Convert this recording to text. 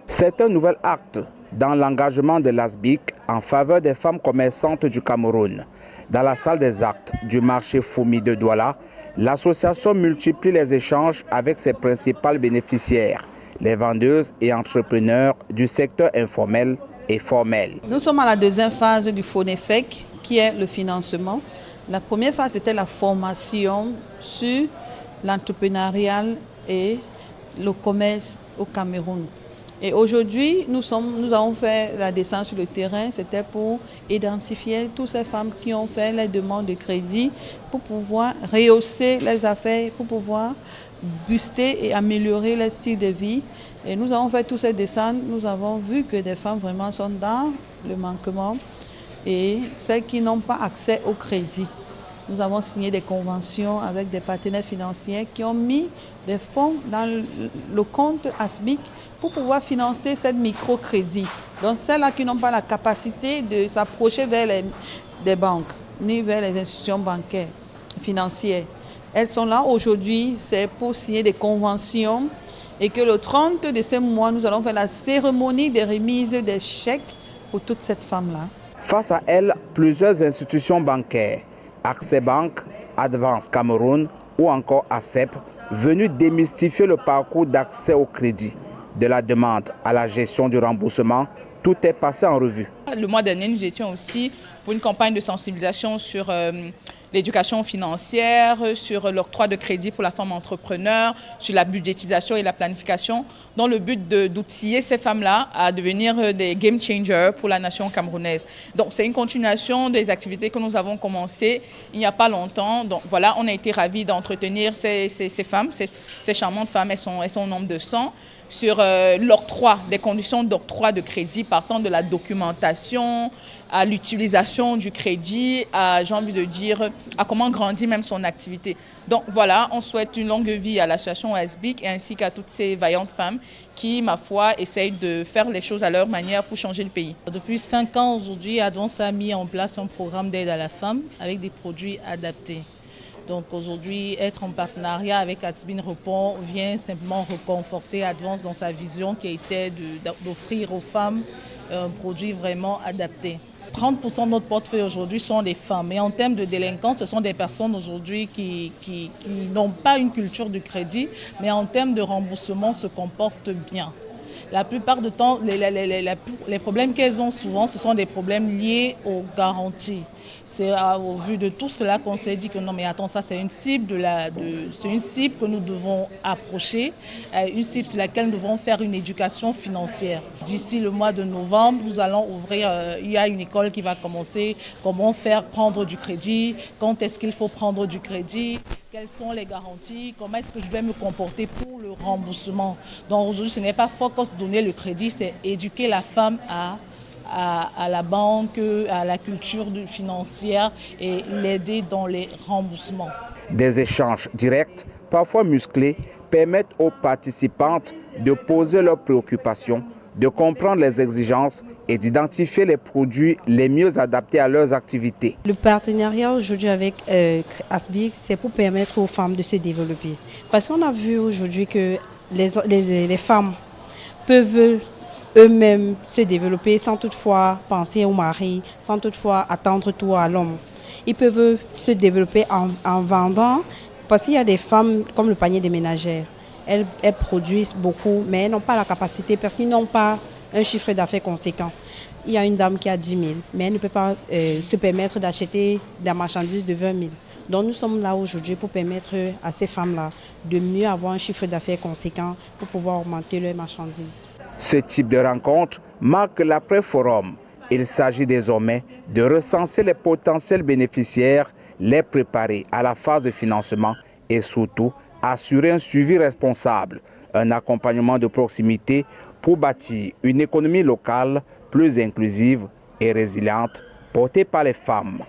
C'est un nouvel acte dans l'engagement de l'ASBIC en faveur des femmes commerçantes du Cameroun. Dans la salle des actes du marché Foumi de Douala, l'association multiplie les échanges avec ses principales bénéficiaires, les vendeuses et entrepreneurs du secteur informel et formel. Nous sommes à la deuxième phase du FONEFEC, qui est le financement. La première phase était la formation sur l'entrepreneuriat et le commerce au Cameroun. Et aujourd'hui, nous avons fait la descente sur le terrain, c'était pour identifier toutes ces femmes qui ont fait les demandes de crédit pour pouvoir rehausser les affaires, pour pouvoir booster et améliorer leur style de vie. Et nous avons fait toutes ces descentes, nous avons vu que des femmes vraiment sont dans le manquement et celles qui n'ont pas accès au crédit. Nous avons signé des conventions avec des partenaires financiers qui ont mis des fonds dans le compte ASBIC pour pouvoir financer cette microcrédit. Donc celles-là qui n'ont pas la capacité de s'approcher vers des banques ni vers les institutions bancaires, financières. Elles sont là aujourd'hui, c'est pour signer des conventions et que le 30 de ce mois, nous allons faire la cérémonie de remise des chèques pour toutes ces femmes-là. Face à elles, plusieurs institutions bancaires, Accès Bank, Advance Cameroun ou encore ACEP, venus démystifier le parcours d'accès au crédit, de la demande à la gestion du remboursement, tout est passé en revue. Le mois dernier, nous étions aussi pour une campagne de sensibilisation sur l'éducation financière, sur l'octroi de crédit pour la femme entrepreneur, sur la budgétisation et la planification, dans le but d'outiller ces femmes-là à devenir des game changers pour la nation camerounaise. Donc c'est une continuation des activités que nous avons commencées il n'y a pas longtemps. Donc voilà, on a été ravis d'entretenir ces femmes, ces charmantes femmes, elles sont au nombre de 100, sur l'octroi, des conditions d'octroi de crédit partant de la documentation, à l'utilisation du crédit, à, j'ai envie de dire, à comment grandir même son activité. Donc voilà, on souhaite une longue vie à l'association ASBIC et ainsi qu'à toutes ces vaillantes femmes qui, ma foi, essayent de faire les choses à leur manière pour changer le pays. Depuis 5 ans aujourd'hui, Advance a mis en place un programme d'aide à la femme avec des produits adaptés. Donc aujourd'hui, être en partenariat avec Asbin Repond vient simplement reconforter Advance dans sa vision qui était d'offrir aux femmes un produit vraiment adapté. 30% de notre portefeuille aujourd'hui sont des femmes. Et en termes de délinquance, ce sont des personnes aujourd'hui qui n'ont pas une culture du crédit, mais en termes de remboursement se comportent bien. La plupart du temps, les problèmes qu'elles ont souvent, ce sont des problèmes liés aux garanties. C'est au vu de tout cela qu'on s'est dit que non mais attends, ça c'est une cible, c'est une cible que nous devons approcher, une cible sur laquelle nous devons faire une éducation financière. D'ici le mois de novembre, nous allons ouvrir, il y a une école qui va commencer, comment faire prendre du crédit, quand est-ce qu'il faut prendre du crédit, quelles sont les garanties, comment est-ce que je vais me comporter pour le remboursement. Donc aujourd'hui, ce n'est pas focus donner le crédit, c'est éduquer la femme à la banque, à la culture financière et l'aider dans les remboursements. Des échanges directs, parfois musclés, permettent aux participantes de poser leurs préoccupations, de comprendre les exigences et d'identifier les produits les mieux adaptés à leurs activités. Le partenariat aujourd'hui avec ASBIC, c'est pour permettre aux femmes de se développer. Parce qu'on a vu aujourd'hui que les femmes peuvent eux-mêmes se développer sans toutefois penser au mari, sans toutefois attendre tout à l'homme. Ils peuvent se développer en vendant, parce qu'il y a des femmes comme le panier des ménagères. Elles produisent beaucoup, mais elles n'ont pas la capacité parce qu'ils n'ont pas un chiffre d'affaires conséquent. Il y a une dame qui a 10 000, mais elle ne peut pas se permettre d'acheter des marchandises de 20 000. Donc nous sommes là aujourd'hui pour permettre à ces femmes-là de mieux avoir un chiffre d'affaires conséquent pour pouvoir augmenter leurs marchandises. Ce type de rencontre marque l'après-forum. Il s'agit désormais de recenser les potentiels bénéficiaires, les préparer à la phase de financement et surtout assurer un suivi responsable, un accompagnement de proximité pour bâtir une économie locale plus inclusive et résiliente portée par les femmes.